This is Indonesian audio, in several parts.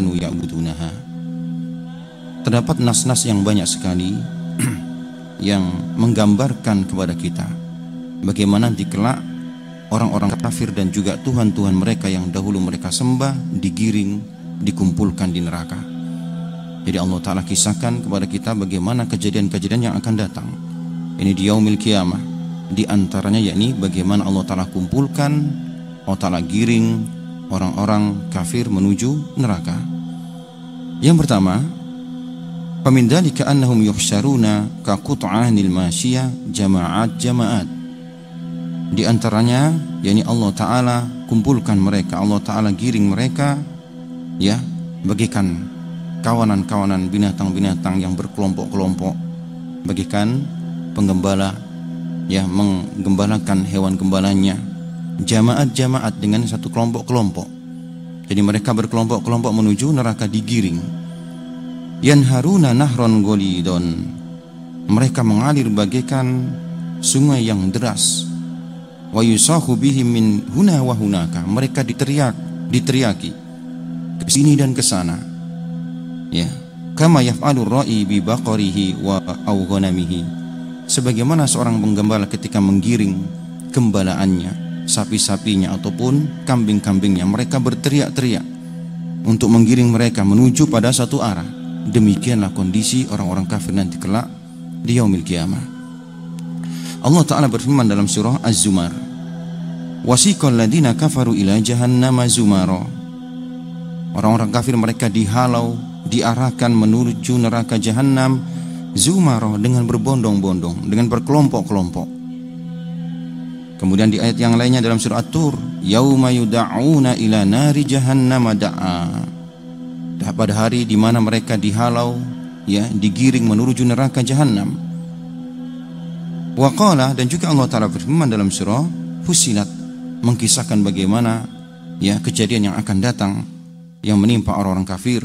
kanu ya'budunaha. Terdapat nas-nas yang banyak sekali yang menggambarkan kepada kita bagaimana dikelak orang-orang kafir dan juga tuhan-tuhan mereka yang dahulu mereka sembah digiring, dikumpulkan di neraka. Jadi Allah Ta'ala kisahkan kepada kita bagaimana kejadian-kejadian yang akan datang. Ini di yaumil qiyamah. Di antaranya yakni bagaimana Allah Ta'ala kumpulkan, Allah Ta'ala giring orang-orang kafir menuju neraka. Yang pertama, famin dzalika annahum yuhsyaruna ka qut'anil masyiyah jama'at. Di antaranya yakni Allah Ta'ala kumpulkan mereka, Allah Ta'ala giring mereka, ya, bagikan kawanan-kawanan binatang-binatang yang berkelompok-kelompok, bagikan penggembala, ya, menggembalakan hewan gembalanya, jamaat-jamaat dengan satu kelompok-kelompok. Jadi mereka berkelompok-kelompok menuju neraka digiring. Yanharuna nahron golidon, mereka mengalir bagaikan sungai yang deras. Wa yusahu bihim min huna wa hunaka, mereka diteriaki ke sini dan ke sana, ya, kama yaf'alur ra'i bi baqarihi wa aw ghanamihi, sebagaimana seorang penggembala ketika menggiring gembalaannya, sapi-sapinya ataupun kambing-kambingnya, mereka berteriak-teriak untuk menggiring mereka menuju pada satu arah. Demikianlah kondisi orang-orang kafir nanti kelak di yaumil qiyamah. Allah Ta'ala berfirman dalam surah Az-Zumar, wasiqal ladina kafaru ila jahannama zumara, orang-orang kafir mereka dihalau, diarahkan menuju neraka jahanam zumara, dengan berbondong-bondong, dengan berkelompok-kelompok. Kemudian di ayat yang lainnya dalam surah At-Tur, yauma yud'auna ila nari jahannama da'a, pada hari di mana mereka dihalau, ya, digiring menuju neraka jahanam. Waqala, dan juga Allah Ta'ala berfirman dalam surah Fussilat, mengkisahkan bagaimana, ya, kejadian yang akan datang yang menimpa orang-orang kafir.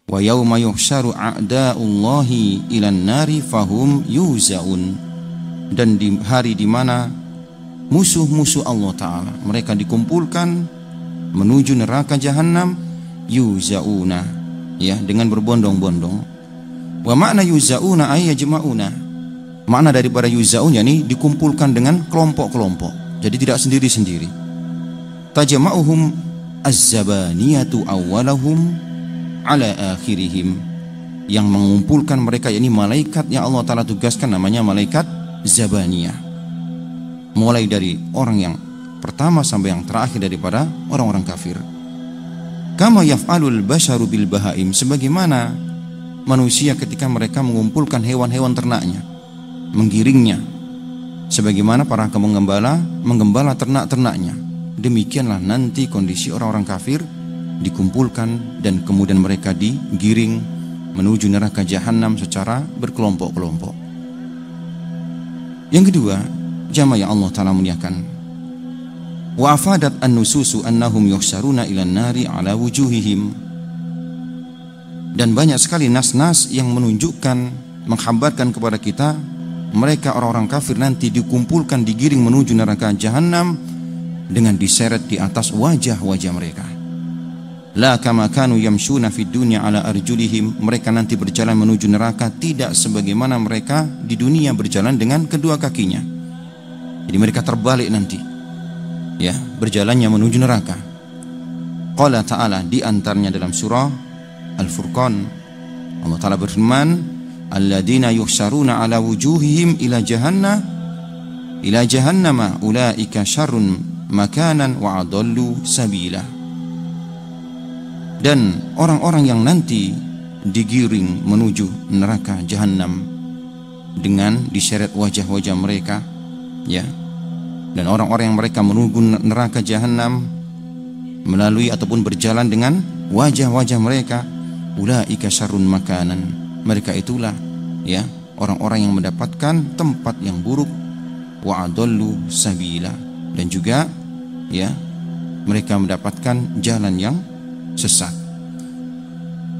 Wa yauma yuhsyaru a'da'ullahi ilan nari fahum yuzaun, dan di hari di mana musuh-musuh Allah Ta'ala mereka dikumpulkan menuju neraka jahanam, yuzauna, ya, dengan berbondong-bondong. Wa makna yuzauna ay yajma'una, makna daripada yuzaun yakni dikumpulkan dengan kelompok-kelompok, jadi tidak sendiri-sendiri. Tajma'uhum az-zabaniyatu awwalahum ala akhirihim, yang mengumpulkan mereka yakni malaikat yang Allah Ta'ala tugaskan, namanya malaikat zabaniyah, mulai dari orang yang pertama sampai yang terakhir daripada orang-orang kafir. Kama yaf'alul basharu bil bahaim, sebagaimana manusia ketika mereka mengumpulkan hewan-hewan ternaknya, menggiringnya, sebagaimana para penggembala menggembala ternak-ternaknya. Demikianlah nanti kondisi orang-orang kafir dikumpulkan dan kemudian mereka digiring menuju neraka jahanam secara berkelompok-kelompok. Yang kedua, jamaah yang Allah Ta'ala muliakan, wa afadat an-nususu annahum yuhsyaruna ilan nari ala wujuhihim, dan banyak sekali nas-nas yang menunjukkan, mengkhabarkan kepada kita mereka orang-orang kafir nanti dikumpulkan, digiring menuju neraka jahanam dengan diseret di atas wajah-wajah mereka. La kama kanu yamshuna fid dunya ala arjulihim, mereka nanti berjalan menuju neraka tidak sebagaimana mereka di dunia berjalan dengan kedua kakinya. Jadi mereka terbalik nanti, ya, berjalannya menuju neraka. Qala Ta'ala, di antaranya dalam surah Al-Furqan, Allah Ta'ala berfirman, alladzina yuhsyaruna ala wujuhihim ila jahannama ulaika syarrun makanan wa adallu sabila. Dan orang-orang yang nanti digiring menuju neraka jahanam dengan diseret wajah-wajah mereka, ya, dan orang-orang yang mereka menuju neraka jahanam melalui ataupun berjalan dengan wajah-wajah mereka, ulaika syarrun makanan, mereka itulah, ya, orang-orang yang mendapatkan tempat yang buruk, wa adallu sabila, dan juga, ya, mereka mendapatkan jalan yang sesat.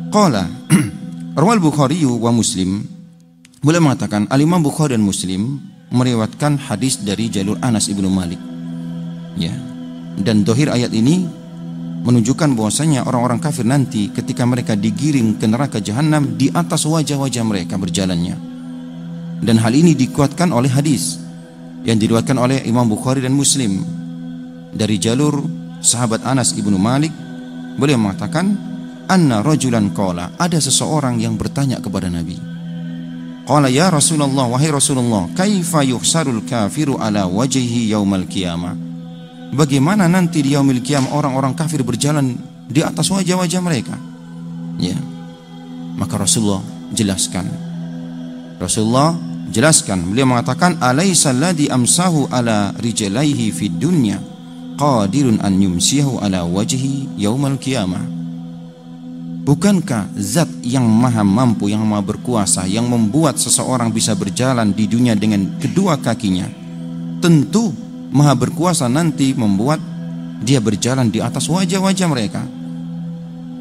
Qala Rawal Bukhari wa Muslim, boleh mengatakan Al-Imam Bukhari dan Muslim meriwayatkan hadis dari jalur Anas ibnu Malik, ya, dan dohir ayat ini menunjukkan bahwasanya orang-orang kafir nanti ketika mereka digiring ke neraka jahanam, di atas wajah-wajah mereka berjalannya. Dan hal ini dikuatkan oleh hadis yang diriwayatkan oleh Imam Bukhari dan Muslim dari jalur sahabat Anas ibnu Malik. Beliau mengatakan, anna rajulan qala, ada seseorang yang bertanya kepada Nabi. Qala ya Rasulullah, wahai Rasulullah, kaifa yuhsarul kafiru ala wajhihi yaumal qiyamah? Bagaimana nanti di yaumil qiyamah orang-orang kafir berjalan di atas wajah-wajah mereka? Ya. Maka Rasulullah jelaskan. Beliau mengatakan, alaysa alladhi amsahu ala rijlaihi fid dunya qadirun an yumsihu ala wajhi yaumal qiyamah? Bukankah zat yang maha mampu, yang maha berkuasa, yang membuat seseorang bisa berjalan di dunia dengan kedua kakinya, tentu maha berkuasa nanti membuat dia berjalan di atas wajah-wajah mereka.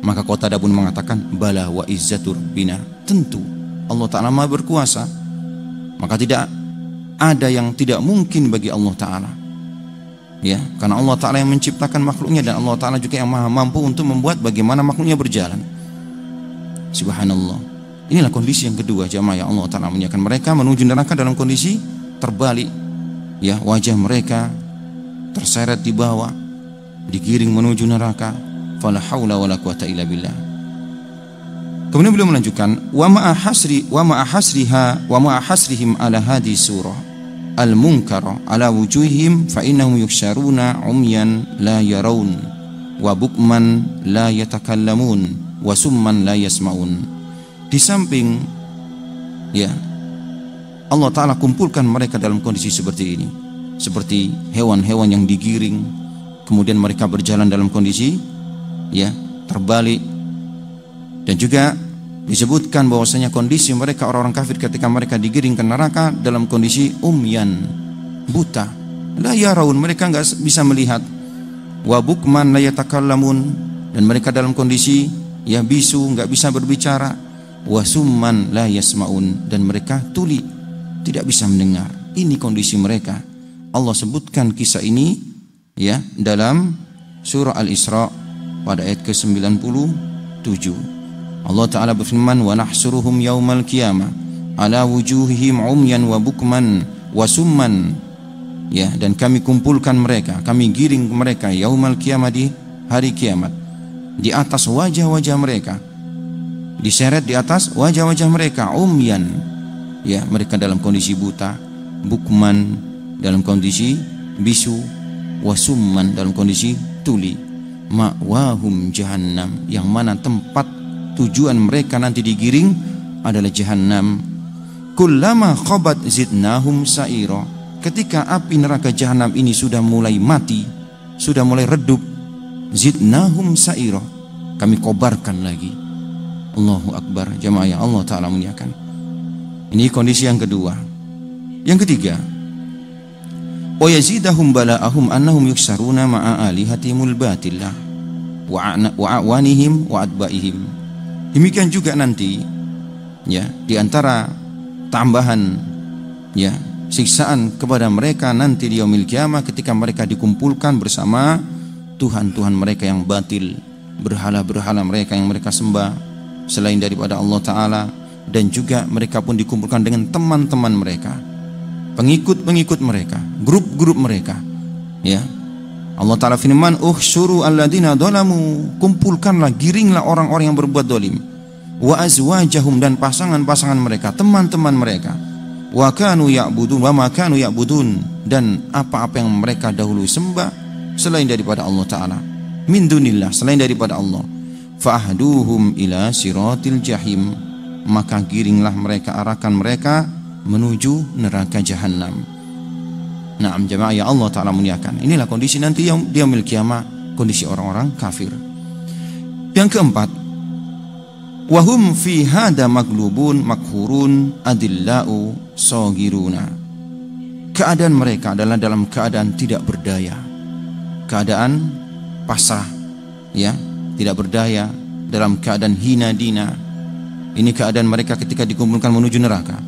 Maka Qatadah pun mengatakan, bala wa izzatur bina, tentu Allah Ta'ala maha berkuasa, maka tidak ada yang tidak mungkin bagi Allah Ta'ala. Ya, karena Allah Ta'ala yang menciptakan makhluknya, dan Allah Ta'ala juga yang maha mampu untuk membuat bagaimana makhluknya berjalan. Subhanallah. Inilah kondisi yang kedua jamaah yang Allah Ta'ala muliakan. Mereka menuju neraka dalam kondisi terbalik. Ya, wajah mereka terseret di bawah, digiring menuju neraka. Fala haula wala quwata illa billah. Kemudian beliau melanjutkan, wa ma'a hasrihim ala hadhihi surah al-munkara ala wujuhihim fa innahum yuhsyaruna umyan la yarawun wa bukman la yatakallamun wa summan la yasmaun. Di samping ya Allah Ta'ala kumpulkan mereka dalam kondisi seperti ini, seperti hewan-hewan yang digiring, kemudian mereka berjalan dalam kondisi ya terbalik. Dan juga disebutkan bahwasanya kondisi mereka orang-orang kafir ketika mereka digiring ke neraka dalam kondisi umyan, buta, la yaraun, mereka enggak bisa melihat, wa bukman la yatakallamun, dan mereka dalam kondisi ya bisu, enggak bisa berbicara, wa summan la yasmaun, dan mereka tuli, tidak bisa mendengar. Ini kondisi mereka. Allah sebutkan kisah ini ya dalam surah Al-Isra pada ayat ke-97. Allah Ta'ala berfirman, wa nahsuruhum yaumal qiyamah ala wujuhihim umyan wa bukman wa summan. Ya, dan kami kumpulkan mereka, kami giring mereka yaumal qiyamah, di hari kiamat, di atas wajah-wajah mereka, diseret di atas wajah-wajah mereka, umyan, ya mereka dalam kondisi buta, bukman dalam kondisi bisu, wasumman dalam kondisi tuli, ma'wahum jahannam, yang mana tempat tujuan mereka nanti digiring adalah jahannam. Kullama khabat zidnahum sa'ira, ketika api neraka jahannam ini sudah mulai mati, sudah mulai redup, zidnahum sa'ira, kami kobarkan lagi. Allahu Akbar, jamaah yang Allah Ta'ala muliakan. Ini kondisi yang kedua. Yang ketiga, wa yazidahum bala'ahum annahum yuksaruna ma'a alihatimul batillah wa a'wanihim wa adba'ihim. Demikian juga nanti ya di antara tambahan ya siksaan kepada mereka nanti di yaumil qiyamah, ketika mereka dikumpulkan bersama tuhan-tuhan mereka yang batil, berhala-berhala mereka yang mereka sembah selain daripada Allah Ta'ala, dan juga mereka pun dikumpulkan dengan teman-teman mereka, pengikut-pengikut mereka, grup-grup mereka. Ya, Allah Ta'ala firman, uhsyuru alladina dhalamu, kumpulkanlah, giringlah orang-orang yang berbuat dolim, wa azwajahum, dan pasangan-pasangan mereka, teman-teman mereka, wa kanu ya'budun wa ma kanu ya'budun, dan apa-apa yang mereka dahulu sembah selain daripada Allah Ta'ala, min dunillah, selain daripada Allah, fa'ahduhum ila siratil jahim, maka giringlah mereka, arahkan mereka menuju neraka jahannam. Naam jamaah ya Allah Ta'ala muliakan. Inilah kondisi nanti yang dia yaumil qiyamah, kondisi orang-orang kafir. Yang keempat, wahum fi hada maglubun makhurun adillau sagiruna. Keadaan mereka adalah dalam keadaan tidak berdaya, keadaan pasrah, ya, tidak berdaya, dalam keadaan hina dina. Ini keadaan mereka ketika dikumpulkan menuju neraka.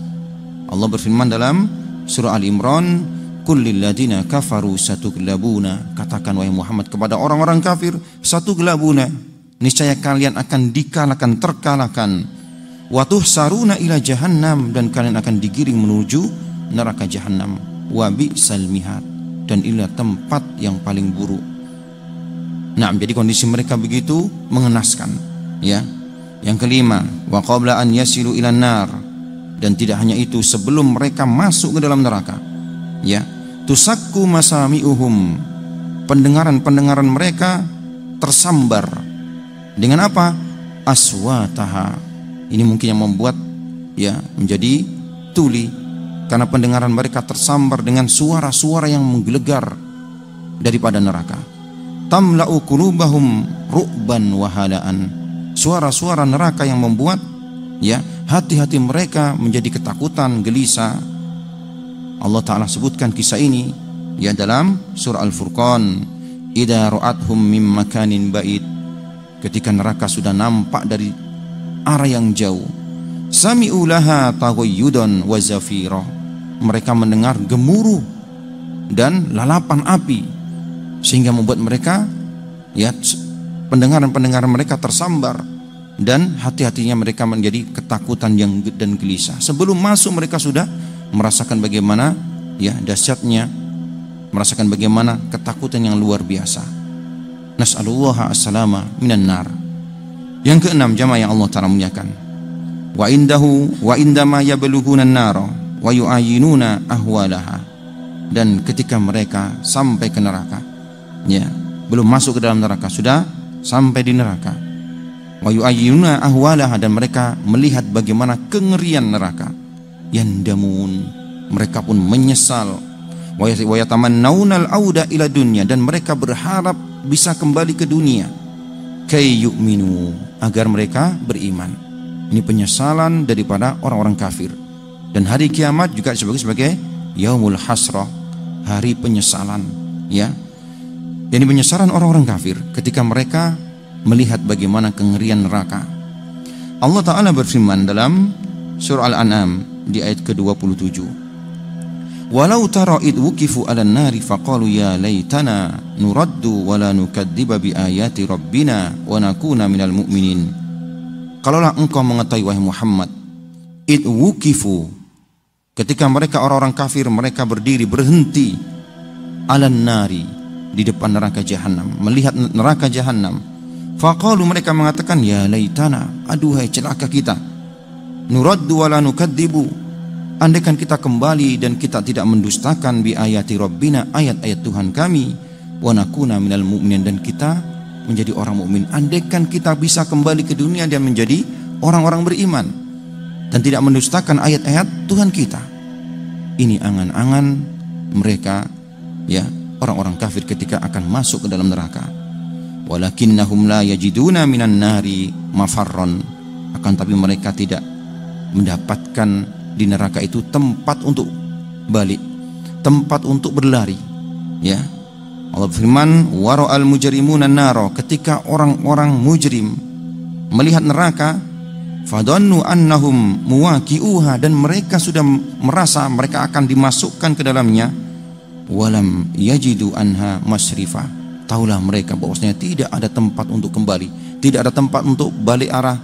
Allah berfirman dalam surah Al-Imran, qul lil ladina kafaru satughlabuna, katakan wahai Muhammad kepada orang-orang kafir, satughlabuna, niscaya kalian akan dikalahkan, terkalahkan, wa tuhsaruna ila jahannam, dan kalian akan digiring menuju neraka jahannam, wa bi'sal mihad, dan inilah tempat yang paling buruk. Nah, jadi kondisi mereka begitu mengenaskan, ya. Yang kelima, wa qabla an yasilu ilan nar, dan tidak hanya itu, sebelum mereka masuk ke dalam neraka, ya, tusakku masami'uhum, pendengaran-pendengaran mereka tersambar dengan apa? Aswataha. Ini mungkin yang membuat, ya, menjadi tuli, karena pendengaran mereka tersambar dengan suara-suara yang menggelegar daripada neraka. Tamla'u qulubahum ru'ban wa halaan, suara-suara neraka yang membuat, ya, hati-hati mereka menjadi ketakutan, gelisah. Allah Ta'ala sebutkan kisah ini, ya, dalam surah Al-Furqan, idza ra'athum mim makanin ba'id, ketika neraka sudah nampak dari arah yang jauh, sami'u laha taghayyudan wa zafira, mereka mendengar gemuruh dan lalapan api, sehingga membuat mereka, ya, pendengaran-pendengaran mereka tersambar, dan hati-hatinya mereka menjadi ketakutan dan gelisah. Sebelum masuk mereka sudah merasakan bagaimana, ya, dahsyatnya, merasakan bagaimana ketakutan yang luar biasa. Nas'alullah as-salama minan nar. Yang keenam, jamaah yang Allah Ta'ala muliakan, wa indahu wa indama yablughuna an-nar wa yu'ayinuna ahwalaha, dan ketika mereka sampai ke neraka, ya, belum masuk ke dalam neraka, sudah sampai di neraka, wa yu'ayinuna ahwalaha, dan mereka melihat bagaimana kengerian neraka, yandamun, mereka pun menyesal, wa yatamannauna al-auda ila dunya, dan mereka berharap bisa kembali ke dunia, kay yu'minu, agar mereka beriman. Ini penyesalan daripada orang-orang kafir. Dan hari kiamat juga sebagai yaumul hasrah, hari penyesalan, ya. Jadi penyesalan orang-orang kafir ketika mereka melihat bagaimana kengerian neraka. Allah Ta'ala berfirman dalam surah Al-An'am di ayat ke-27, walau tara id wukifu 'alan nari faqalu ya laitana nuraddu wa la nukadziba bi ayati rabbina wa nakuna minal mu'minin. Kalaulah engkau mengetahui wahai Muhammad, id wukifu, ketika mereka orang-orang kafir, mereka berdiri, berhenti, 'alan nari, di depan neraka jahanam, melihat neraka jahanam, faqalu, mereka mengatakan ya laitana, aduhai celaka kita, nuraddu wa la nukadzibu, andaikan kita kembali dan kita tidak mendustakan bi ayati rabbina, ayat-ayat Tuhan kami, wa nakuna minal mu'minin, dan kita menjadi orang mukmin. Andaikan kita bisa kembali ke dunia dan menjadi orang-orang beriman dan tidak mendustakan ayat-ayat Tuhan kita. Ini angan-angan mereka, ya, orang-orang kafir ketika akan masuk ke dalam neraka. Walakinnahum la yajiduna minan nari mafarron, akan tapi mereka tidak mendapatkan di neraka itu tempat untuk balik, tempat untuk berlari, ya. Allah firman, wara'al mujrimuna naro, ketika orang-orang mujrim melihat neraka, fadannu annahum muwaqi'uha, dan mereka sudah merasa mereka akan dimasukkan ke dalamnya, walam yajidu anha masrifa, taulah mereka bahwasanya tidak ada tempat untuk kembali, tidak ada tempat untuk balik arah,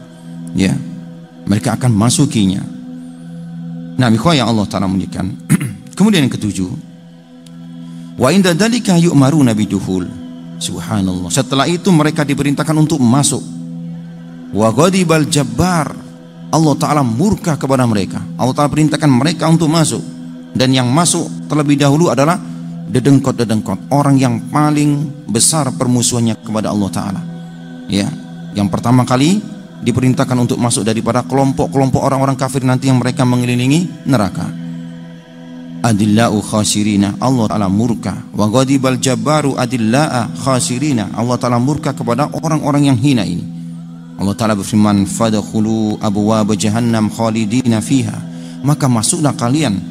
ya, mereka akan masukinya. Nah, ikhwah yang Allah Ta'ala muliakan. Kemudian yang ketujuh, wa inda dzalika yu'maruna bidukhul, subhanallah, setelah itu mereka diperintahkan untuk masuk. Wa ghadibal jabbar, Allah Ta'ala murka kepada mereka, Allah Ta'ala perintahkan mereka untuk masuk, dan yang masuk terlebih dahulu adalah dedengkot-dedengkot, orang yang paling besar permusuhannya kepada Allah Ta'ala, ya. Yang pertama kali diperintahkan untuk masuk daripada kelompok-kelompok orang-orang kafir nanti yang mereka mengelilingi neraka. Adillau khasirina, Allah Ta'ala murka. Wa ghadibal jabbaru adilla'a khasirina, Allah Ta'ala murka kepada orang-orang yang hina ini. Allah Ta'ala berfirman, fadkhulu abwaaba jahannam khalidina fiha, maka masuklah kalian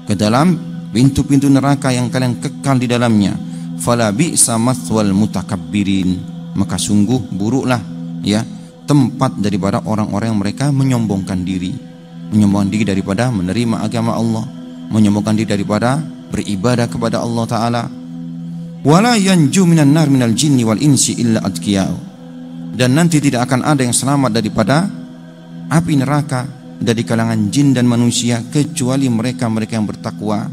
ke dalam pintu-pintu neraka yang kalian kekal di dalamnya. Fala bi'sa mathwal mutakabbirin, maka sungguh buruklah, ya, tempat daripada orang-orang yang mereka menyombongkan diri daripada menerima agama Allah, menyombongkan diri daripada beribadah kepada Allah Ta'ala. Wala yanju minan nar minal jinni wal insi illa adqiya'u. Dan nanti tidak akan ada yang selamat daripada api neraka dari kalangan jin dan manusia kecuali mereka-mereka yang bertakwa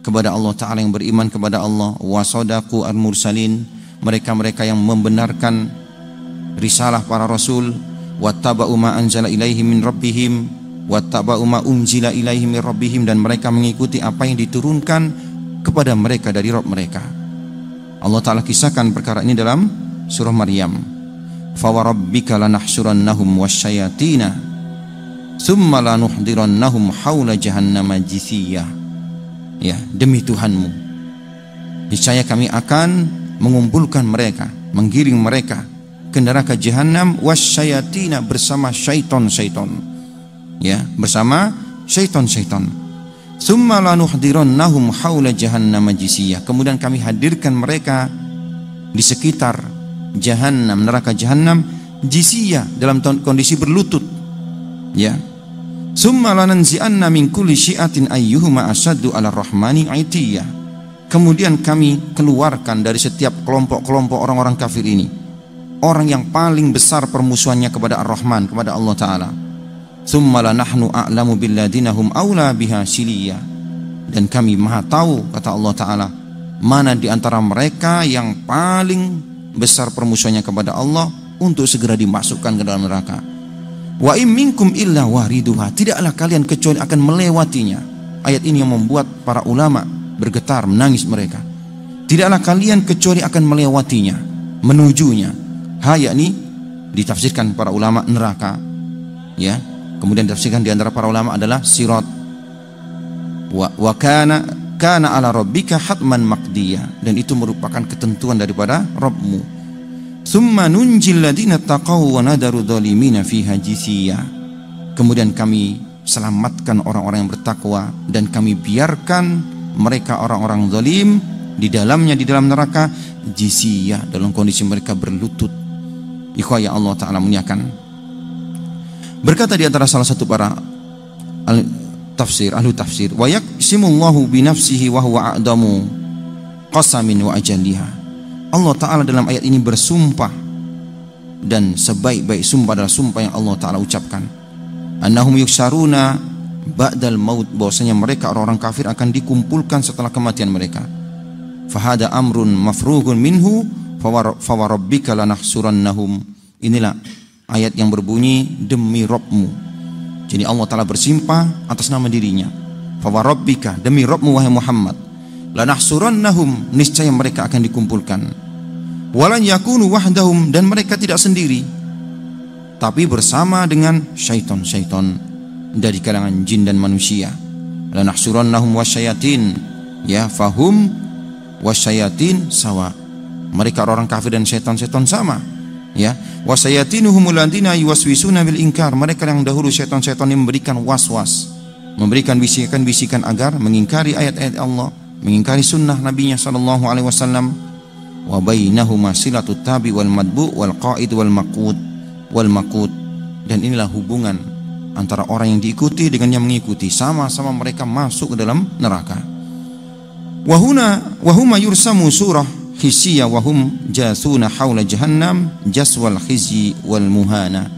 kepada Allah Ta'ala, yang beriman kepada Allah. Wa sadaqu al-mursalin, mereka-mereka yang membenarkan risalah para rasul. Wattaba'u ma anzala ilaihim min rabbihim wattaba'u ma unzila ilaihim min rabbihim, dan mereka mengikuti apa yang diturunkan kepada mereka dari Rabb mereka. Allah Ta'ala kisahkan perkara ini dalam surah Maryam. Fa wa rabbika lanahsyurannahum wasyayatina tsumma lanuhdirannahum haula jahannama jithiyah. Ya, demi Tuhanmu, niscaya kami akan mengumpulkan mereka, menggiring mereka ke neraka jahanam, wasyayatina, bersama syaitan-syaitan. Ya, bersama syaitan-syaitan. Tsumma lanuhdirannahum haula jahannama jithiyah. Kemudian kami hadirkan mereka di sekitar jahanam, neraka jahanam, jithiyah, dalam kondisi berlutut. Ya. Tsumma lananzi'anna min kulli syi'atin ayyuhuma asyaddu 'ala rahmani 'itiyah. Kemudian kami keluarkan dari setiap kelompok-kelompok orang-orang kafir ini orang yang paling besar permusuhannya kepada Ar-Rahman, kepada Allah Ta'ala. Tsumma lanahnu a'lamu billadina hum aula biha siliyah. Dan kami maha tahu, kata Allah Ta'ala, mana di antara mereka yang paling besar permusuhannya kepada Allah untuk segera dimasukkan ke dalam neraka. Wa im minkum illa wariduha, tidaklah kalian kecuali akan melewatinya. Ayat ini yang membuat para ulama bergetar, menangis mereka. Tidaklah kalian kecuali akan melewatinya, menujunya. Yakni ditafsirkan para ulama neraka. Ya, kemudian ditafsirkan di antara para ulama adalah sirat. Wa kana ala rabbika hatman maqdiyah, dan itu merupakan ketentuan daripada Rabbmu. Tsumma nunjil ladina taqaw wa nadaru dhalimina fiha jithiyah. Kemudian kami selamatkan orang-orang yang bertakwa dan kami biarkan mereka orang-orang zalim di dalamnya, di dalam neraka jithiyah, dalam kondisi mereka berlutut. Ikhwah yang Allah Ta'ala muliakan, berkata di antara salah satu para ahli tafsir, wa yaqsimullahu bi nafsihi wa huwa a'damu qasamin wa ajaliha. Allah Ta'ala dalam ayat ini bersumpah, dan sebaik-baik sumpah adalah sumpah yang Allah Ta'ala ucapkan. Annahum yuksaruna ba'dal maut, bahwasanya mereka orang-orang kafir akan dikumpulkan setelah kematian mereka. Fahada amrun mafrughun minhu fawarabbika lanahsurannahum. Inilah ayat yang berbunyi demi Rabbmu. Jadi Allah Ta'ala bersumpah atas nama dirinya. Fawarabbika, demi Rabbmu wahai Muhammad, lanahsurannahum, niscaya mereka akan dikumpulkan. Walan yakunu wahdahum, dan mereka tidak sendiri, tapi bersama dengan syaitan-syaitan dari kalangan jin dan manusia. Lanahsurannahum wasyayatin, ya, fahum wasyayatin sawa. Mereka orang kafir dan syaitan-syaitan sama, ya. Wasyayatinuhumul ladina yuwaswisuna bil inkar, mereka yang dahulu syaitan-syaitan yang memberikan was-was, memberikan bisikan-bisikan agar mengingkari ayat-ayat Allah, mengingkari sunnah Nabi-Nya sallallahu alaihi wasallam. Wa bainahuma silatut tabi wal madbu wal qaid wal maqud, dan inilah hubungan antara orang yang diikuti dengan yang mengikuti, sama-sama mereka masuk ke dalam neraka. Wa huma yursamu surah hissiyah wa hum jasuna haula jahannam jaswal khizyi wal muhana.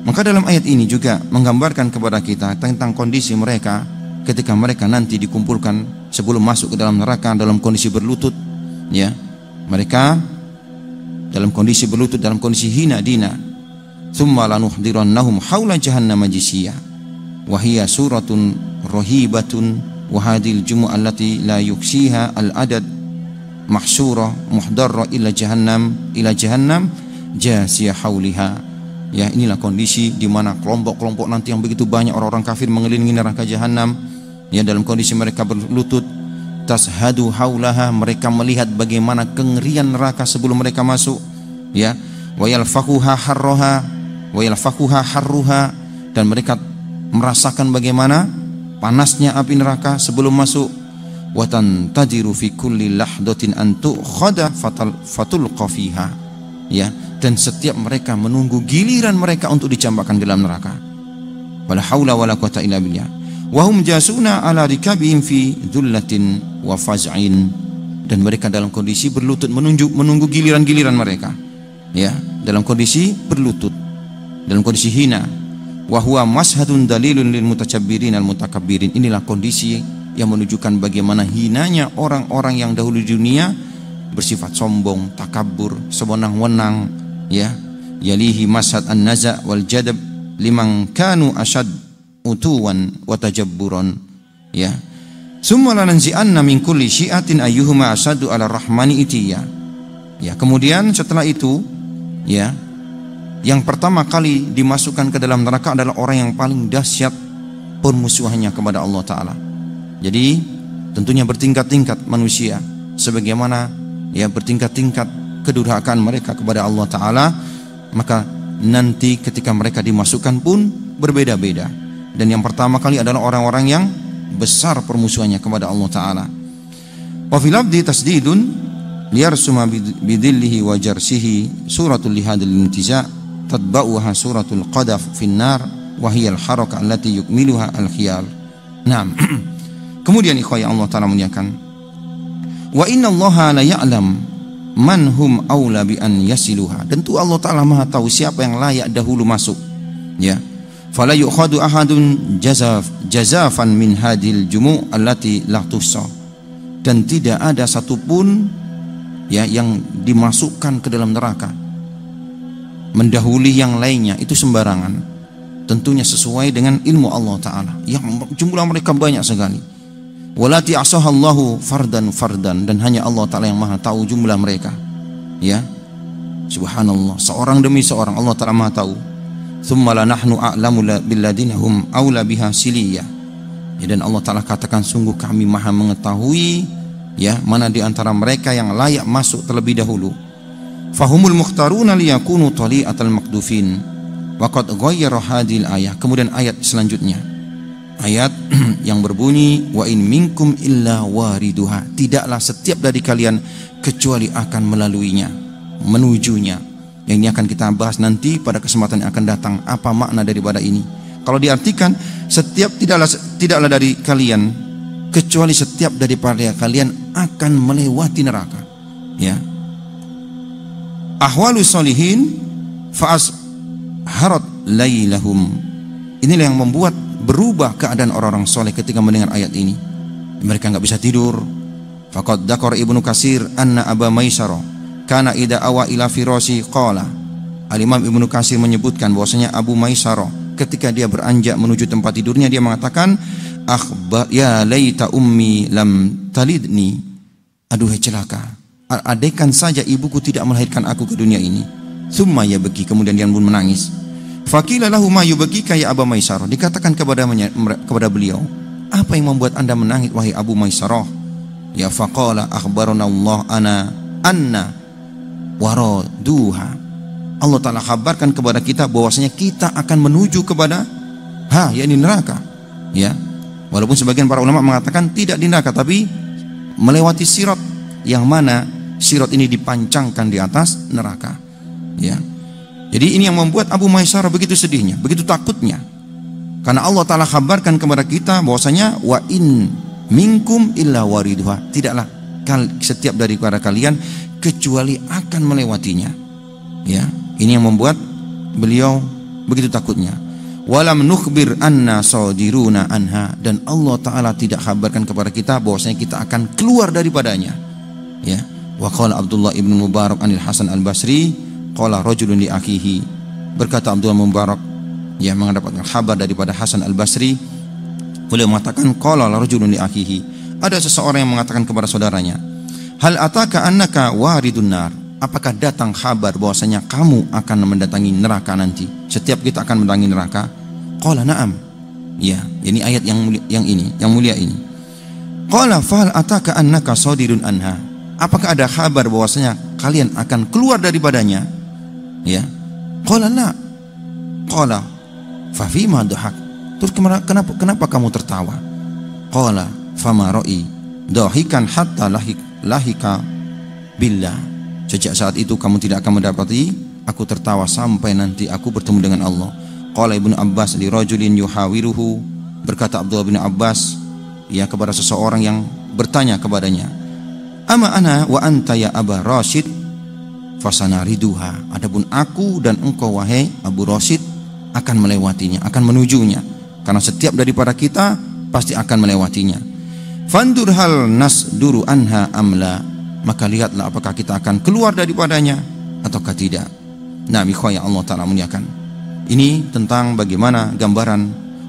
Maka dalam ayat ini juga menggambarkan kepada kita tentang kondisi mereka ketika mereka nanti dikumpulkan sebelum masuk ke dalam neraka dalam kondisi berlutut, ya. Mereka dalam kondisi berlutut, dalam kondisi hina dina. Tsumma lanuhdirannahum haula jahannam jithiyah. Wa hiya suratun rahibatun wa hadhil jumu'ah allati la yuksiha al-adad mahsyura muhdarra ila jahannam jasiyah hauliha. Ya, inilah kondisi di mana kelompok-kelompok nanti yang begitu banyak orang-orang kafir mengelilingi neraka jahanam, ya, dalam kondisi mereka berlutut. Tashadu haulaha, mereka melihat bagaimana kengerian neraka sebelum mereka masuk, ya. Wa yalfaquha harruha, dan mereka merasakan bagaimana panasnya api neraka sebelum masuk. Wa tantadiru fi kulli lahdatin an tu'khadha fatulqa fiha, ya, dan setiap mereka menunggu giliran mereka untuk dicampakkan ke dalam neraka. Wala haula wala quwata illa billah. Wa hum jasuna ala rikabihim fi dhullatin wa faz'in, dan mereka dalam kondisi berlutut menunggu giliran-giliran mereka, ya, dalam kondisi berlutut, dalam kondisi hina. Wa huwa mashhadun dalilun lil mutajabbirin al mutakabbirin. Inilah kondisi yang menunjukkan bagaimana hinanya orang-orang yang dahulu di dunia bersifat sombong, takabur, sewenang-wenang, ya. Yalihi mashhad an-naza' wal jadab liman kanu ashad utuwan wa tajabburan, ya. Summa lananzi'anna min kulli syi'atin ayyuhuma asadu 'ala rahmani itiya. Ya, kemudian setelah itu, ya, yang pertama kali dimasukkan ke dalam neraka adalah orang yang paling dahsyat permusuhannya kepada Allah Ta'ala. Jadi tentunya bertingkat-tingkat manusia, sebagaimana, ya, bertingkat-tingkat kedurhakaan mereka kepada Allah Ta'ala. Maka nanti ketika mereka dimasukkan pun berbeda-beda. Dan yang pertama kali adalah orang-orang yang besar permusuhannya kepada Allah Ta'ala. Wa fil abdi tasdidun liyarsuma bidillihi wa jarsihi suratul lihadil intiza' tadba'uha suratul qadaf finnar wa hiya al-haraka allati yukmiluha al-khiyal. Naam. Kemudian ikhwah Allah Ta'ala muliakan, wa inna allaha la ya'lam man hum aula bi an yasiluha. Tentu Allah Ta'ala Maha tahu siapa yang layak dahulu masuk, ya. Fala yukhadu ahadun jazafan min hadil jumu' allati la tuhsa. Dan tidak ada satupun, ya, yang dimasukkan ke dalam neraka mendahului yang lainnya, itu sembarangan. Tentunya sesuai dengan ilmu Allah Ta'ala yang jumlah mereka banyak sekali. Walati asahallahu fardan, dan hanya Allah Ta'ala yang Maha tahu jumlah mereka, ya. Subhanallah, seorang demi seorang Allah Ta'ala Maha tahu. Thumma la nahnu a'lamu billadina hum aula biha siliyah, ya. Dan Allah Ta'ala katakan, sungguh kami Maha mengetahui, ya, mana di antara mereka yang layak masuk terlebih dahulu. Fahumul mukhtaruna liyakunu tali'atal maqdufin wa qad ghayyara hadhil ayah. Kemudian ayat selanjutnya, ayat yang berbunyi, wa in minkum illa wariduha. Tidaklah setiap dari kalian kecuali akan melaluinya, menujunya. Yang ini akan kita bahas nanti pada kesempatan yang akan datang, apa makna daripada ini. Kalau diartikan tidaklah dari kalian kecuali setiap daripada kalian akan melewati neraka, ya. Ahwalus solihin fa'as harat lailahum. Inilah yang membuat berubah keadaan orang-orang soleh ketika mendengar ayat ini. Mereka nggak bisa tidur. Faqad dzakara Ibnu Katsir anna Aba Maisarah kana idza awa ila firasi qala. Al-Imam Ibnu Katsir menyebutkan bahwasanya Abu Maisarah ketika dia beranjak menuju tempat tidurnya, dia mengatakan, ya laita ummi lam talidni. Aduhai celaka, andaikan saja ibuku tidak melahirkan aku ke dunia ini. Summa yabki, kemudian dia pun menangis. Faqila lahu ma yubkika ya Aba Maisarah. Dikatakan kepada beliau, apa yang membuat anda menangis wahai Abu Maisarah? Ya faqala akhbarana Allah anna waraduha. Allah Ta'ala kabarkan kepada kita bahwasanya kita akan menuju kepada yakni neraka, ya. Walaupun sebagian para ulama mengatakan tidak di neraka, tapi melewati sirat, yang mana sirat ini dipancangkan di atas neraka, ya. Jadi ini yang membuat Abu Maisarah begitu sedihnya, begitu takutnya, karena Allah Ta'ala kabarkan kepada kita bahwasanya wa in minkum illa wariduha. Tidaklah setiap daripada kalian kecuali akan melewatinya, ya. Ini yang membuat beliau begitu takutnya. Walam nukhbir anna sadiruna anha, dan Allah Ta'ala tidak kabarkan kepada kita bahwasanya kita akan keluar daripadanya, ya. Wa qala Abdullah ibn Mubarak anil Hasan al-Basri qala rajulun li akhihi. Berkata Abdullah Mubarak, yang mendapatkan kabar daripada Hasan al-Basri, beliau mengatakan qala rajulun li akhihi, ada seseorang yang mengatakan kepada saudaranya, hal ataka annaka waridun nar. Apakah datang kabar bahwasanya kamu akan mendatangi neraka nanti? Setiap kita akan mendatangi neraka. Qala na'am. Ya, ini ayat yang mulia ini. Qala fahal ataka annaka sadirun anha. Apakah ada kabar bahwasanya kalian akan keluar daripadanya? Ya. Qala la. Qala fa fima dhahak. Terus kenapa kamu tertawa? Qala fama ra'i dahikan hatta lahika billah. Sejak saat itu kamu tidak akan mendapati aku tertawa sampai nanti aku bertemu dengan Allah. Qala Ibnu Abbas li rajulin yuhawiruhu. Berkata Abdullah bin Abbas, ya, kepada seseorang yang bertanya kepadanya, "Ama ana wa anta ya Aba Rasyid fasanariduha." Adapun aku dan engkau wahai Abu Rasyid akan melewatinya, akan menujunya. Karena setiap daripada kita pasti akan melewatinya. Fandur hal nasduru anha amla. Maka lihatlah apakah kita akan keluar daripadanya ataukah tidak. Nah, ikhwah Allah Ta'ala muliakan. Ini tentang bagaimana gambaran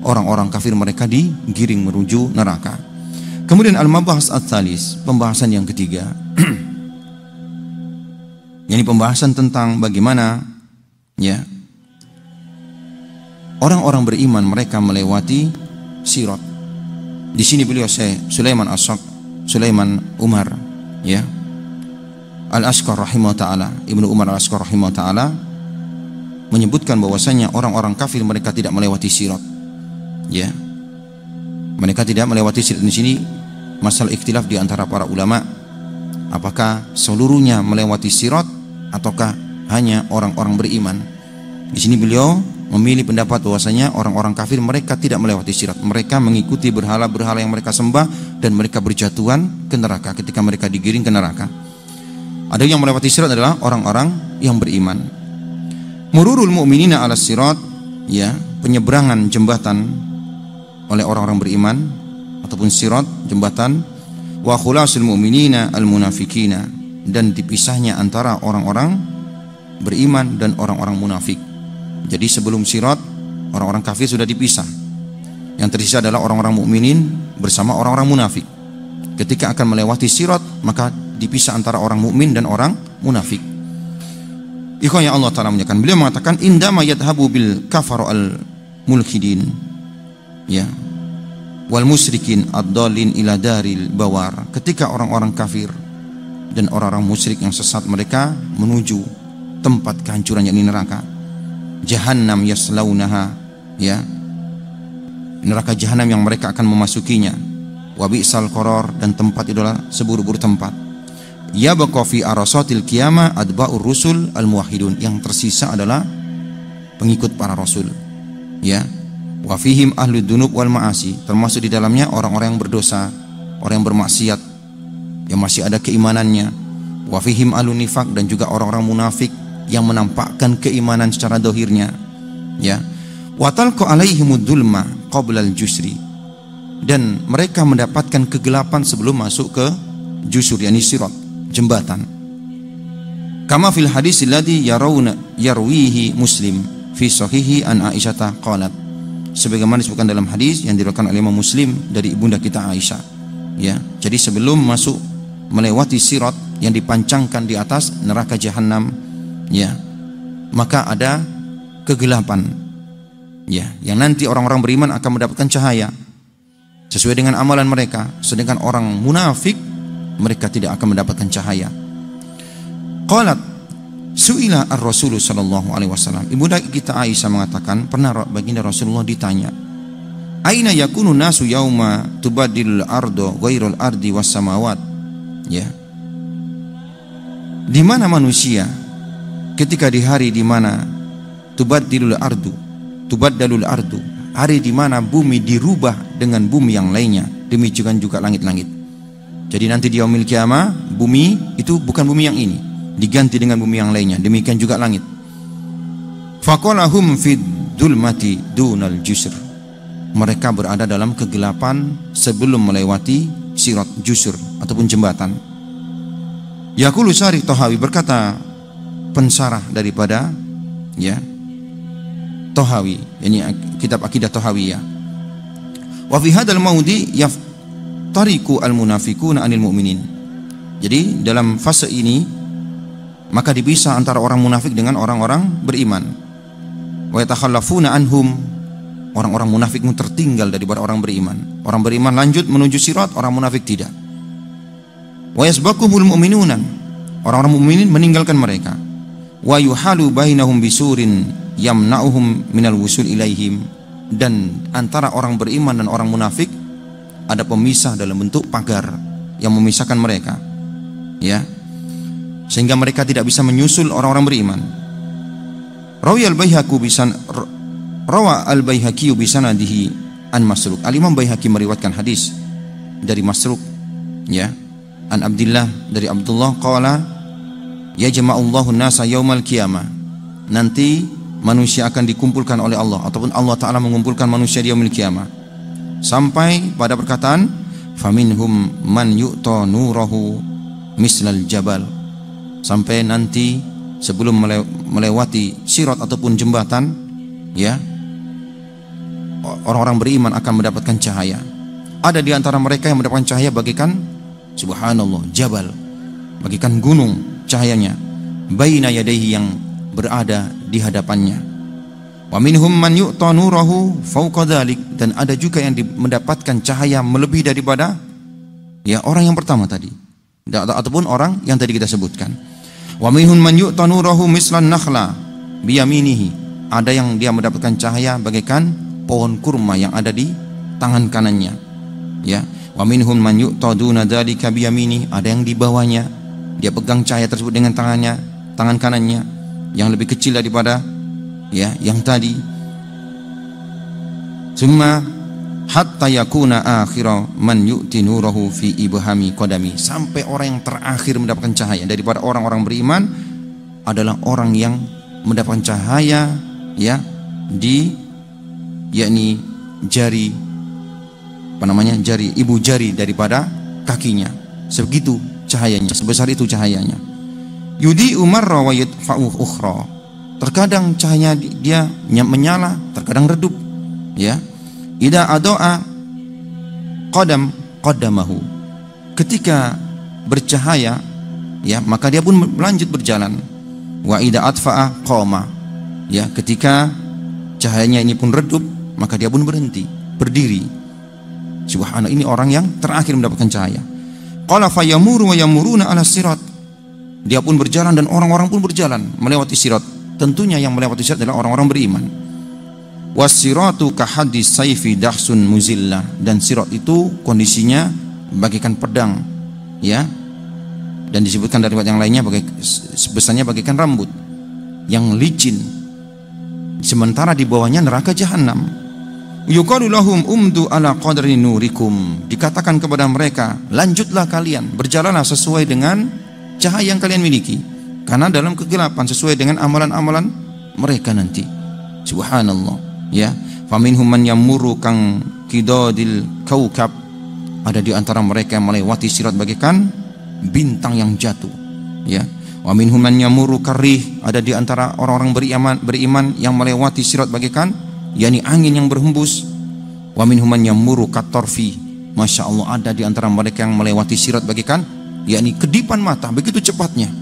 orang-orang kafir mereka digiring menuju neraka. Kemudian al-mabahas at-thalis, pembahasan yang ketiga. Ini pembahasan tentang bagaimana ya orang-orang beriman mereka melewati sirat. Di sini beliau Sulaiman Umar ya Al-Ashqar rahimahullah taala, Ibnu Umar Al-Ashqar rahimahullah taala menyebutkan bahwasanya orang-orang kafir mereka tidak melewati sirat. Ya. Mereka tidak melewati sirat. Di sini masalah ikhtilaf di antara para ulama, apakah seluruhnya melewati sirat ataukah hanya orang-orang beriman. Di sini beliau memilih pendapat bahwasanya orang-orang kafir mereka tidak melewati sirat. Mereka mengikuti berhala-berhala yang mereka sembah dan mereka berjatuhan ke neraka ketika mereka digiring ke neraka. Ada yang melewati sirat adalah orang-orang yang beriman. Mururul mu'minina 'ala sirat, ya, penyeberangan jembatan oleh orang-orang beriman ataupun sirat jembatan, wa khulasul mu'minina al-munafikina, dan dipisahnya antara orang-orang beriman dan orang-orang munafik. Jadi sebelum sirat orang-orang kafir sudah dipisah. Yang tersisa adalah orang-orang mukminin bersama orang-orang munafik. Ketika akan melewati sirat maka dipisah antara orang mukmin dan orang munafik. Ikhwan yang Allah Ta'ala muliakan, beliau mengatakan indama yadhabu bil kafar al mulhidin ya wal musyrikin ad-dallin ila daril bawar. Ketika orang-orang kafir dan orang-orang musyrik yang sesat mereka menuju tempat kehancuran yakni neraka Jahannam yaslaunaha, ya, neraka Jahannam yang mereka akan memasukinya. Wa bi'sal qarar, dan tempat itu adalah seburuk-buruk tempat. Ya baqa fi arasatil qiyamah adba'ur rusul al muwahhidun, yang tersisa adalah pengikut para rasul, ya. Wa fihim ahlud dunub wal ma'asi, termasuk di dalamnya orang-orang yang berdosa, orang yang bermaksiat yang masih ada keimanannya. Wa fihim ahlun nifaq, dan juga orang-orang munafik yang menampakkan keimanan secara dohirnya, ya. Wa talqa alaihimud dzulma qabla al-jusri, dan mereka mendapatkan kegelapan sebelum masuk ke jusur yakni sirat, jembatan. Kama fil hadis alladhi yarwihi Muslim fi sahihi an Aisyah qalat, sebagaimana disebutkan dalam hadis yang diriwayatkan oleh Imam Muslim dari ibunda kita Aisyah, ya. Jadi sebelum masuk melewati sirat yang dipancangkan di atas neraka Jahannam, ya, maka ada kegelapan, ya, yang nanti orang-orang beriman akan mendapatkan cahaya sesuai dengan amalan mereka, sedangkan orang munafik mereka tidak akan mendapatkan cahaya. Qalat su'ila ar-Rasul sallallahu alaihi wasallam, ibunda kita Aisyah mengatakan pernah baginda Rasulullah ditanya, aina yakunu nasu yauma tubaddilul ardo ghairul ardi was samawat, ya, di mana manusia ketika di hari di mana tubaddalul ardu, hari di mana bumi dirubah dengan bumi yang lainnya, demikian juga langit-langit. Jadi nanti di yaumil qiyamah bumi itu bukan bumi yang ini, diganti dengan bumi yang lainnya, demikian juga langit. Faqalahum fid dzulmati dunal jusr, mereka berada dalam kegelapan sebelum melewati sirat jusur ataupun jembatan. Yaqulu Syarih Tahawi, berkata pensarah daripada, ya, Tahawi, ini kitab akidah Tahawiyah, wa fi hadzal maudi yaftariqu al munafiquna anil mu'minin. Jadi dalam fase ini maka dipisah antara orang munafik dengan orang-orang beriman. Wa yatakhallafuna anhum, orang-orang munafik tertinggal daripada orang beriman. Orang beriman lanjut menuju sirat, orang munafik tidak. Wa yasbaquhul mu'minuna, orang-orang mukminin meninggalkan mereka. Wa yuhalu bainahum bisurin yamna'uhum minal wusul ilaihim, dan antara orang beriman dan orang munafik ada pemisah dalam bentuk pagar yang memisahkan mereka, ya, sehingga mereka tidak bisa menyusul orang-orang beriman. Rawi al-Baihaqi bisanadihi an Masruq, Al-Imam Baihaqi meriwayatkan hadis dari Masruq Ya, an Abdillah, dari Abdullah qala yajma'ullahu an-nasa yaumal qiyamah. Nanti manusia akan dikumpulkan oleh Allah, ataupun Allah Ta'ala mengumpulkan manusia di yaumil qiyamah, sampai pada perkataan faminhum man yu'ta nurahu mislal jabal. Sampai nanti sebelum melewati sirat ataupun jembatan, ya, orang-orang beriman akan mendapatkan cahaya. Ada di antara mereka yang mendapatkan cahaya bagaikan, subhanallah, jabal, bagaikan gunung cahayanya, baina yadayhi, yang berada di hadapannya. Wa minhum man yu'ta nurahu fawqa dzalik, dan ada juga yang mendapatkan cahaya melebihi daripada, ya, orang yang pertama tadi, ataupun orang yang tadi kita sebutkan. Wa minhum man yu'ta nurahu mislan nakhla biyaminihi, ada yang dia mendapatkan cahaya bagaikan pohon kurma yang ada di tangan kanannya, ya. Wa minhum man yu'ta duna dzalika biyaminihi, ada yang di bawahnya dia pegang cahaya tersebut dengan tangan kanannya, yang lebih kecil daripada, ya, yang tadi. Summa hatta yakuna akhira man yu'ti nurahu fi ibhami qadami, sampai orang yang terakhir mendapatkan cahaya daripada orang-orang beriman adalah orang yang mendapatkan cahaya, ya, di, yakni jari, jari, ibu jari daripada kakinya. Sebegitu cahayanya, sebesar itu cahayanya. Yudi umarra wa yadfa'u ukhra, terkadang cahaya dia menyala, terkadang redup, ya. Ida adoa qadamahu, ketika bercahaya, ya, maka dia pun melanjut berjalan. Wa ida atfa'a qama, ya, ketika cahayanya ini pun redup, maka dia pun berhenti, berdiri. Subhanallah, ini orang yang terakhir mendapatkan cahaya. Qala fayamuru wa yamuruna ala sirat, dia pun berjalan dan orang-orang pun berjalan melewati sirat. Tentunya yang melewati sirat adalah orang-orang beriman. Wasiratu kahadis saifi dahsun muzillah, dan sirat itu kondisinya bagaikan pedang, ya, dan disebutkan dari riwayat yang lainnya sebesarnya bagaikan rambut yang licin, sementara di bawahnya neraka jahanam. Yuqalu lahum umdu ala qadri nurikum, dikatakan kepada mereka, lanjutlah kalian, berjalanlah sesuai dengan cahaya yang kalian miliki, karena dalam kegelapan sesuai dengan amalan-amalan mereka nanti. Subhanallah, ya. Faminhum man yamurru kang qidadil kaukab, ada di antara mereka yang melewati sirat bagaikan bintang yang jatuh, ya. Wa minhum man yamurru karih, ada di antara orang-orang beriman yang melewati sirat bagaikan, yakni angin yang berhembus. Wa minhum man yamurru katorfi, masya Allah, ada di antara mereka yang melewati sirat bagaikan, yakni kedipan mata, begitu cepatnya.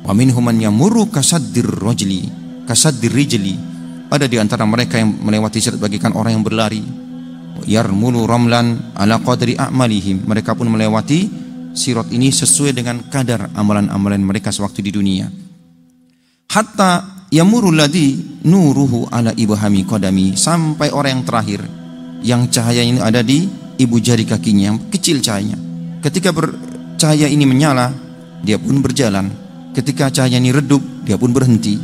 Wa minhum man yamurru kasaddir rijli, ada di antara mereka yang melewati sirat bagaikan orang yang berlari. Yarmulu ramlan ala qadri a'malihim, mereka pun melewati sirat ini sesuai dengan kadar amalan-amalan mereka sewaktu di dunia. Hatta yamuru alladhi nuruhu ala ibhami qadami, sampai orang yang terakhir yang cahaya ini ada di ibu jari kakinya, yang kecil cahayanya. Ketika cahaya ini menyala, dia pun berjalan. Ketika cahaya ini redup, dia pun berhenti,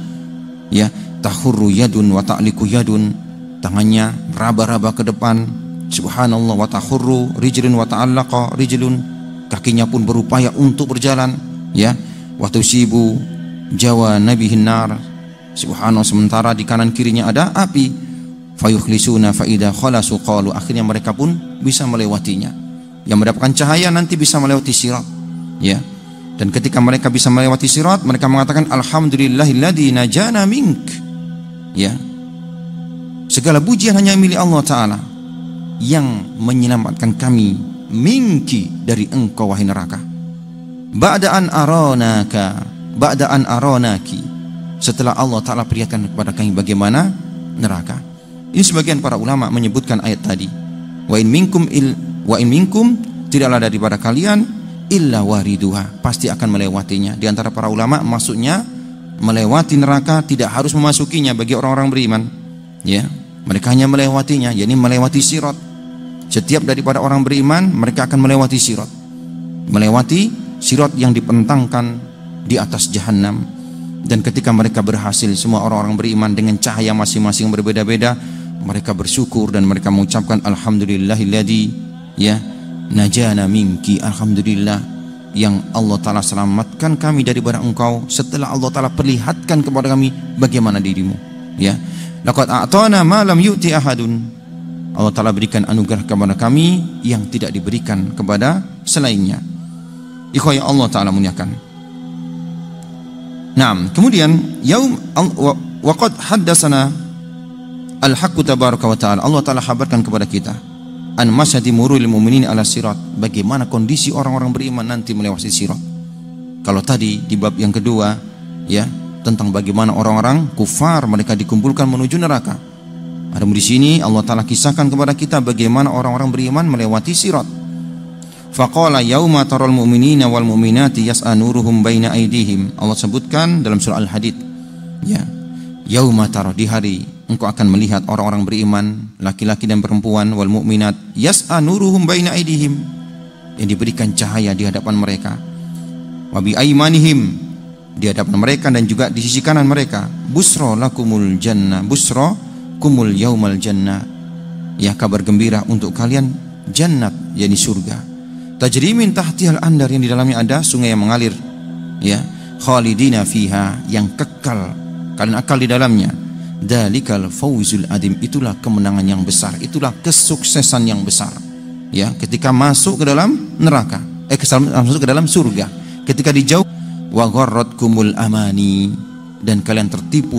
ya. Tahurru yadun wa ta'liku yadun, tangannya raba-raba ke depan, subhanallah. Wa tahurru rijlun wa ta'allaqa rijlun, kakinya pun berupaya untuk berjalan, ya. Wa tusibu jawa nabihin nar, subhanallah, sementara di kanan kirinya ada api. Fayukhlisuna fa idza khalasu qalu, akhirnya mereka pun bisa melewatinya. Yang mendapatkan cahaya nanti bisa melewati sirat, ya. Dan ketika mereka bisa melewati sirat, mereka mengatakan alhamdulillahilladzi najana mink, ya. Segala pujian hanya milik Allah Ta'ala yang menyelamatkan kami minki, dari engkau wahai neraka. Ba'da an aronaki, setelah Allah Ta'ala perlihatkan kepada kami bagaimana neraka. Ini sebagian para ulama menyebutkan ayat tadi, wa in minkum tidaklah daripada kalian illa wariduha, pasti akan melewatinya. Di antara para ulama maksudnya melewati neraka tidak harus memasukinya bagi orang-orang beriman, ya. Mereka hanya melewatinya, yakni melewati sirat. Setiap daripada orang beriman mereka akan melewati sirat, melewati sirat yang dipentangkan di atas jahanam. Dan ketika mereka berhasil, semua orang-orang beriman dengan cahaya masing-masing berbeda-beda, mereka bersyukur dan mereka mengucapkan alhamdulillahilladzi, ya, najana minki, alhamdulillah yang Allah Ta'ala selamatkan kami daripada engkau setelah Allah Ta'ala perlihatkan kepada kami bagaimana dirimu. Ya, laqad a'tana ma lam yu'ti ahadun, Allah Ta'ala berikan anugerah kepada kami yang tidak diberikan kepada selainnya. Ikhwah yang Allah Ta'ala muliakan. Nah, kemudian yaum wa qad haddatsana al-haqqu tabaraka wa ta'ala, Allah Ta'ala kabarkan kepada kita an masyadi murul mu'minin ala sirat, bagaimana kondisi orang-orang beriman nanti melewati sirat. Kalau tadi di bab yang kedua ya tentang bagaimana orang-orang kufar mereka dikumpulkan menuju neraka, ada di sini Allah Ta'ala kisahkan kepada kita bagaimana orang-orang beriman melewati sirat. Faqala yauma taral mu'minina wal mu'minati yas'a nuruhum baina aydihim, Allah sebutkan dalam surah Al-Hadid ya, yauma tara, di hari engkau akan melihat orang-orang beriman laki-laki dan perempuan, wal mu'minat yas'a nuruhum baina aydihim, yang diberikan cahaya di hadapan mereka, wa bi aymanihim, di hadapan mereka dan juga di sisi kanan mereka, busra lakumul jannah, busra kumul yaumal jannah, ya kabar gembira untuk kalian jannat, yakni surga, tajri min tahtihal andar, yang di dalamnya ada sungai yang mengalir ya, khalidina fiha, yang kekal kalian akal di dalamnya, dalikal fawzul adim, itulah kemenangan yang besar, itulah kesuksesan yang besar ya, ketika masuk ke dalam neraka, masuk ke dalam surga, ketika dijauh wa gharratkumul amani, dan kalian tertipu